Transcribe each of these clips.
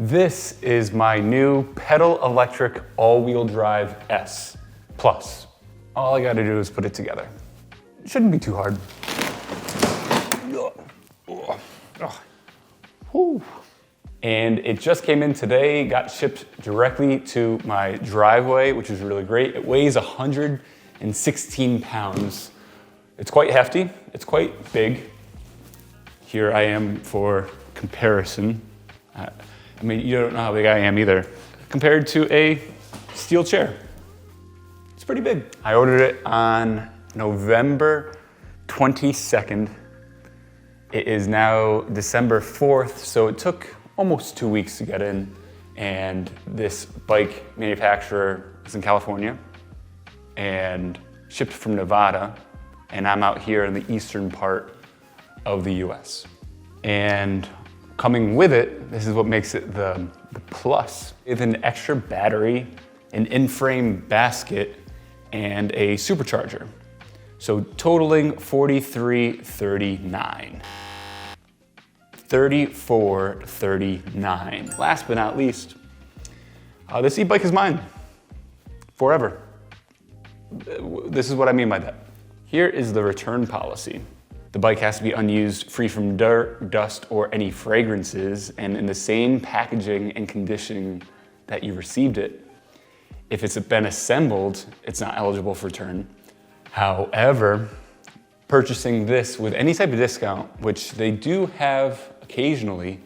This is my new Pedal Electric all-wheel drive S Plus. All I gotta do is put it together. It shouldn't be too hard. And it just came in today, got shipped directly to my driveway, which is really great. It weighs 116 pounds. It's quite hefty, it's quite big. Here I am for comparison. I mean, you don't know how big I am either. Compared to a steel chair. It's pretty big. I ordered it on November 22nd. It is now December 4th, so it took almost 2 weeks to get in. And this bike manufacturer is in California and shipped from Nevada. And I'm out here in the eastern part of the US. And coming with it, this is what makes it the Plus, with an extra battery, an in-frame basket, and a supercharger. So totaling $43.39. $34.39. Last but not least, this e-bike is mine, forever. This is what I mean by that. Here is the return policy. The bike has to be unused, free from dirt, dust, or any fragrances, and in the same packaging and condition that you received it. If it's been assembled, it's not eligible for return. However, purchasing this with any type of discount, which they do have occasionally,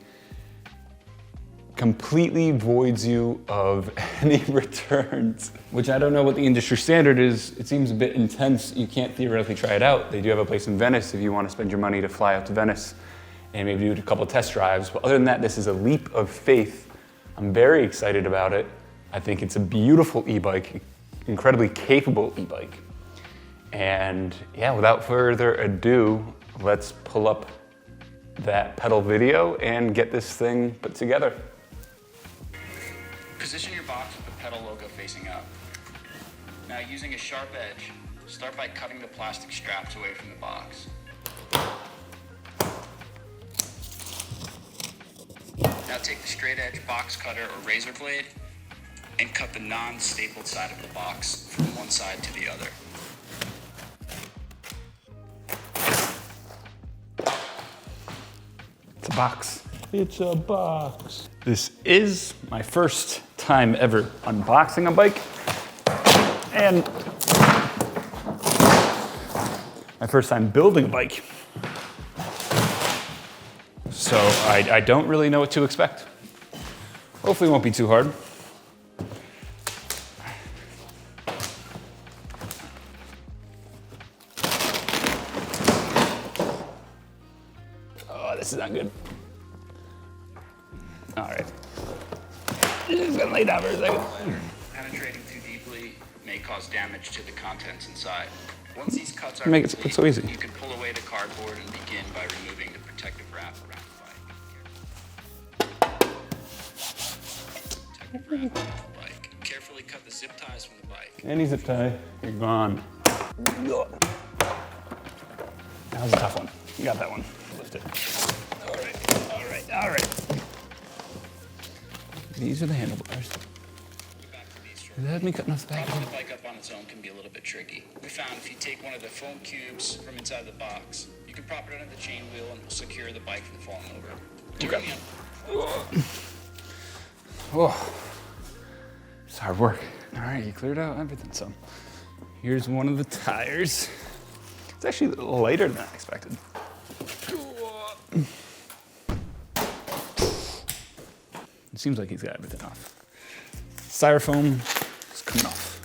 completely voids you of any returns, which I don't know what the industry standard is. It seems a bit intense. You can't theoretically try it out. They do have a place in Venice if you want to spend your money to fly out to Venice and maybe do a couple of test drives. But other than that, this is a leap of faith. I'm very excited about it. I think it's a beautiful e-bike, incredibly capable e-bike. And yeah, without further ado, let's pull up that pedal video and get this thing put together. Position your box with the pedal logo facing up. Now, using a sharp edge, start by cutting the plastic straps away from the box. Now take the straight edge box cutter or razor blade and cut the non-stapled side of the box from one side to the other. It's a box. It's a box. This is my first time ever unboxing a bike, and my first time building a bike. So I don't really know what to expect. Hopefully it won't be too hard. Oh, this is not good. All right. Just gonna lay down for a second. Penetrating too deeply may cause damage to the contents inside. Once these cuts are Make it complete, so easy. you can pull away the cardboard and begin by removing the protective wrap around the bike. Protective wrap around the bike. Carefully cut the zip ties from the bike. Any zip tie, you're gone. That was a tough one. You got that one. Lift it. All right, all right, all right. These are the handlebars. Did that have me cutting off the back? Propping the bike up on its own can be a little bit tricky. We found if you take one of the foam cubes from inside the box, you can prop it under the chain wheel and it will secure the bike from falling over. Okay. Oh, it's hard work. All right, you cleared out everything. So here's one of the tires. It's actually a little lighter than I expected. It seems like he's got everything off. Styrofoam is coming off.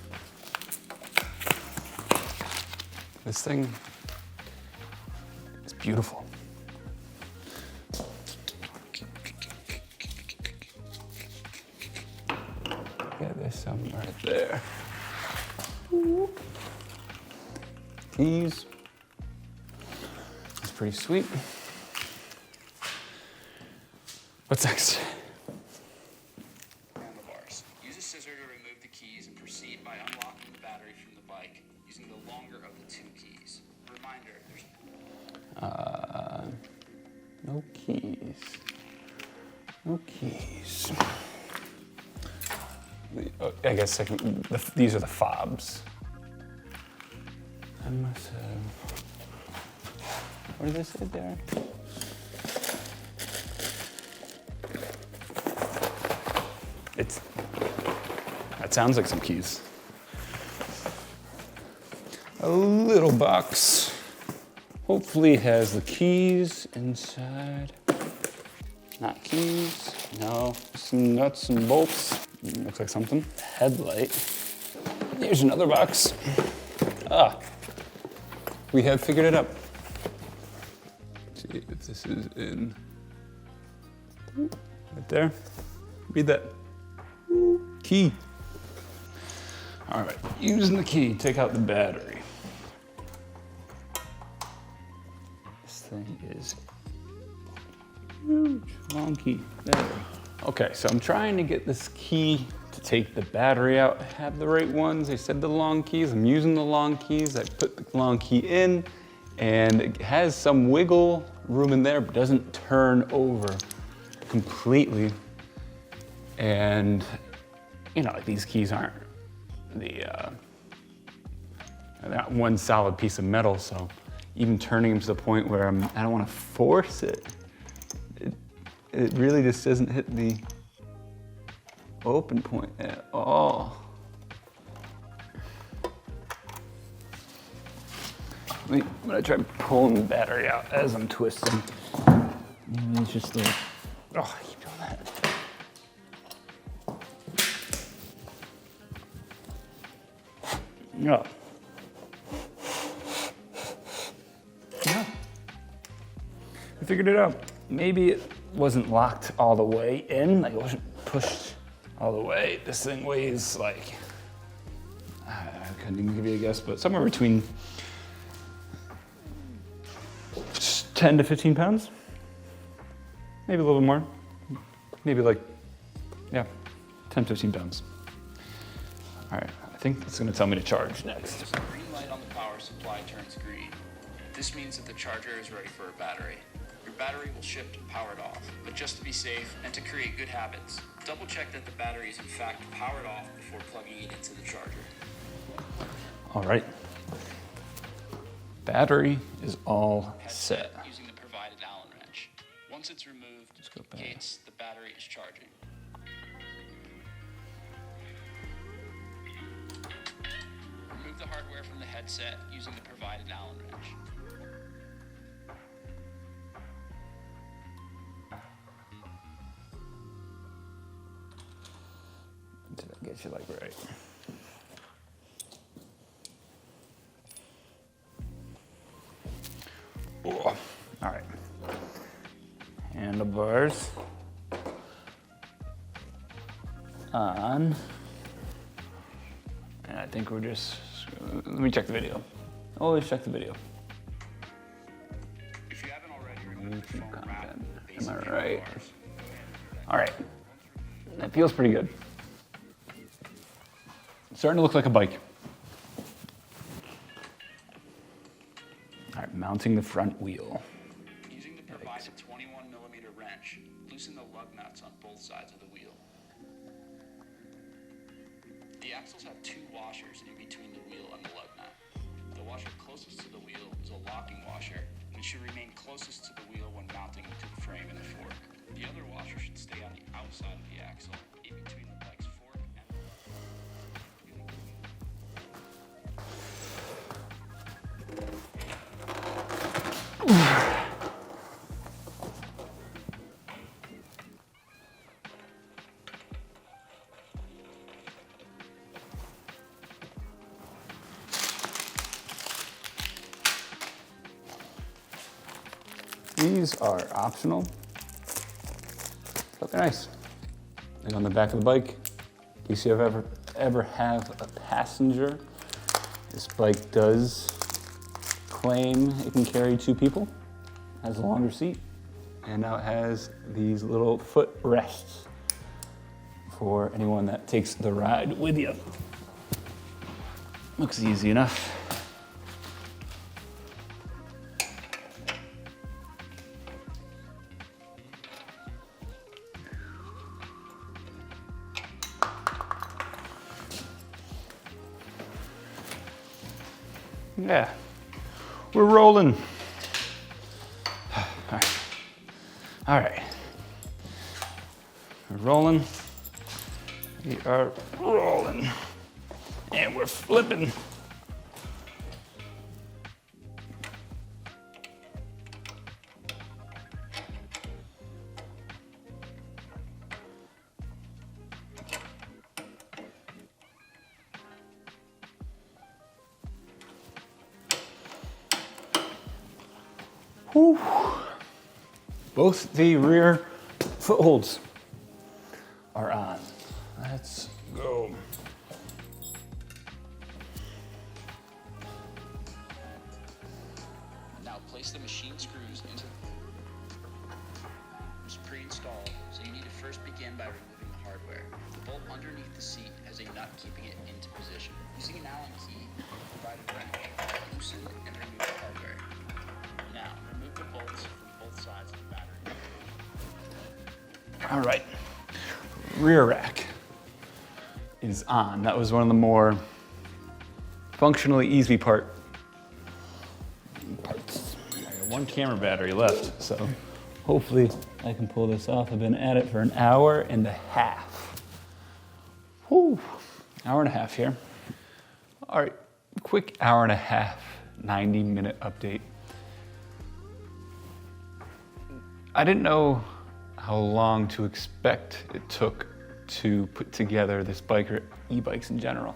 This thing is beautiful. Yeah, there's some right there. Keys. That's pretty sweet. What's next? Handlebars. Use a scissor to remove the keys and proceed by unlocking the battery from the bike using the longer of the two keys. Reminder, there's No keys. No keys. I guess these are the fobs. I must have. What did they say there? That sounds like some keys. A little box. Hopefully has the keys inside. Not keys, no. Some nuts and bolts. Looks like something. Headlight. Here's another box. Ah, we have figured it out. Let's see if this is in. Right there. Read that. Key. All right, using the key, take out the battery. This thing is huge, long key. There. Okay, so I'm trying to get this key to take the battery out. I have the right ones. They said the long keys. I'm using the long keys. I put the long key in, and it has some wiggle room in there, but doesn't turn over completely. And you know, like these keys aren't they're not one solid piece of metal, so even turning them to the point where I don't want to force it. It really just doesn't hit the open point at all. I'm gonna try pulling the battery out as I'm twisting. Maybe it's just like, oh, I keep doing that. Yeah. Yeah. I figured it out. Maybe it wasn't locked all the way in, like it wasn't pushed all the way. This thing weighs like, I couldn't even give you a guess, but somewhere between 10 to 15 pounds. Maybe a little bit more. Maybe like, yeah, 10, 15 pounds. All right, I think it's gonna tell me to charge next. The green light on the power supply turns green. This means that the charger is ready for a battery. Your battery will ship powered off, but just to be safe and to create good habits, double check that the battery is in fact powered off before plugging it into the charger. All right. Battery is all set. Using the provided Allen wrench. Once it's removed, it indicates the battery is charging. Remove the hardware from the headset using the provided Allen wrench. Did I get you like right? Oh, all right. Handlebars on. And I think we're just, let me check the video. Always check the video. If you haven't already, remove the foam wrap. Am I right? All right. That feels pretty good. It's starting to look like a bike. All right, mounting the front wheel. Using the provided 21mm wrench, loosen the lug nuts on both sides of the wheel. The axles have two washers in between the wheel and the lug nut. The washer closest to the wheel is a locking washer, and it should remain closest to the wheel when mounting to the frame and the fork. The other washer should stay on the outside of the axle, in between the bike's fork and These are optional, but they're nice. They go on the back of the bike. In case you ever have a passenger, this bike does claim it can carry 2 people. Has a longer seat, and now it has these little foot rests for anyone that takes the ride with you. Looks easy enough. Yeah, we're rolling. All right. We're rolling. We are rolling. And we're flipping. Whew. Both the rear footholds are on. Let's go. Now place the machine screws into it's pre-installed, so you need to first begin by removing the hardware. The bolt underneath the seat has a nut keeping it into position. Using an Allen key, provide a wrench, loosen and remove the hardware. Now, remove the bolts from both sides of the battery. All right, rear rack is on. That was one of the more functionally easy parts. I got one camera battery left, so hopefully I can pull this off. I've been at it for an hour and a half. Whew, hour and a half here. All right, quick hour and a half, 90-minute update. I didn't know how long to expect it took to put together this bike or e-bikes in general.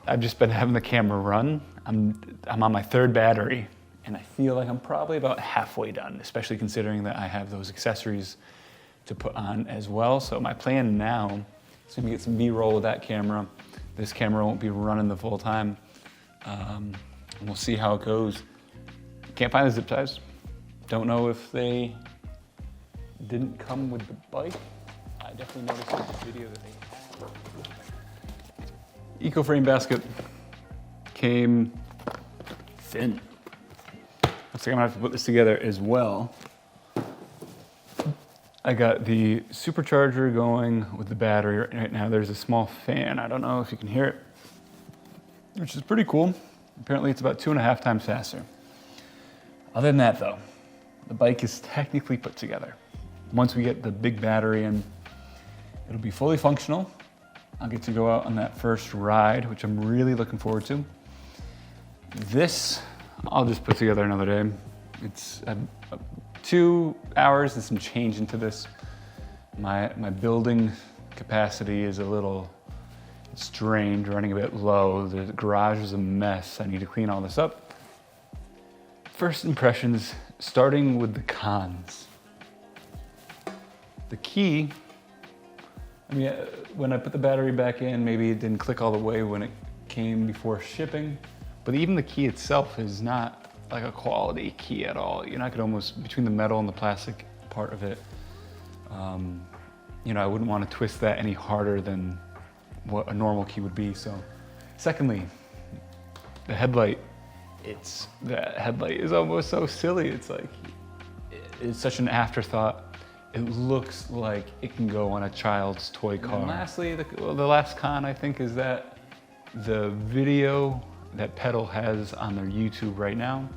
I've just been having the camera run. I'm on my third battery, and I feel like I'm probably about halfway done, especially considering that I have those accessories to put on as well. So my plan now is to get some B-roll with that camera. This camera won't be running the full time. And we'll see how it goes. Can't find the zip ties. Don't know if they didn't come with the bike. I definitely noticed in the video that they had. Eco-frame basket came thin. Looks like I'm gonna have to put this together as well. I got the supercharger going with the battery right now. There's a small fan. I don't know if you can hear it, which is pretty cool. Apparently it's about 2.5 times faster. Other than that though, the bike is technically put together. Once we get the big battery in, it'll be fully functional. I'll get to go out on that first ride, which I'm really looking forward to. This, I'll just put together another day. It's 2 hours and some change into this. My building capacity is a little strained, running a bit low. The garage is a mess. I need to clean all this up. First impressions, starting with the cons. The key, I mean, when I put the battery back in, maybe it didn't click all the way when it came before shipping, but even the key itself is not like a quality key at all. You know, I could almost, between the metal and the plastic part of it, you know, I wouldn't want to twist that any harder than what a normal key would be. So, secondly, the headlight. That headlight is almost so silly. It's like, it's such an afterthought. It looks like it can go on a child's toy car. And lastly, the last con I think is that the video that Pedal has on their YouTube right now,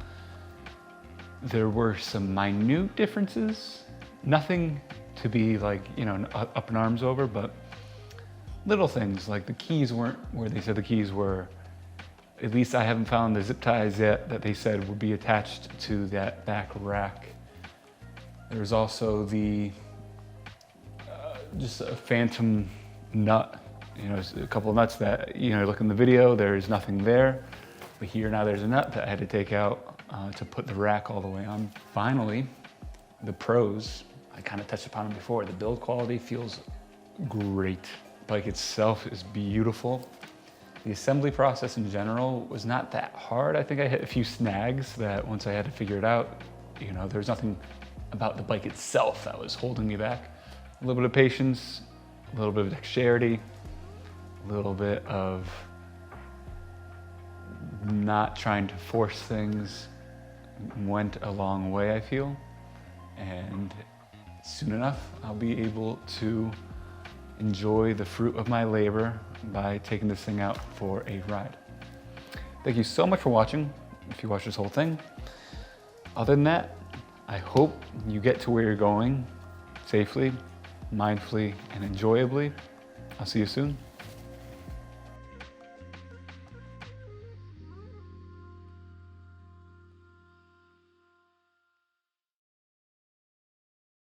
there were some minute differences. Nothing to be like, you know, up in arms over, but little things like the keys weren't where they said the keys were. At least I haven't found the zip ties yet that they said would be attached to that back rack. There's also the, just a phantom nut. You know, a couple of nuts that, you know, look in the video, there's nothing there. But here now there's a nut that I had to take out to put the rack all the way on. Finally, the pros, I kind of touched upon them before. The build quality feels great. The bike itself is beautiful. The assembly process in general was not that hard. I think I hit a few snags that once I had to figure it out, you know, there's nothing about the bike itself that was holding me back. A little bit of patience, a little bit of dexterity, a little bit of not trying to force things went a long way, I feel. And soon enough, I'll be able to enjoy the fruit of my labor by taking this thing out for a ride. Thank you so much for watching, if you watched this whole thing. Other than that, I hope you get to where you're going safely, mindfully, and enjoyably. I'll see you soon.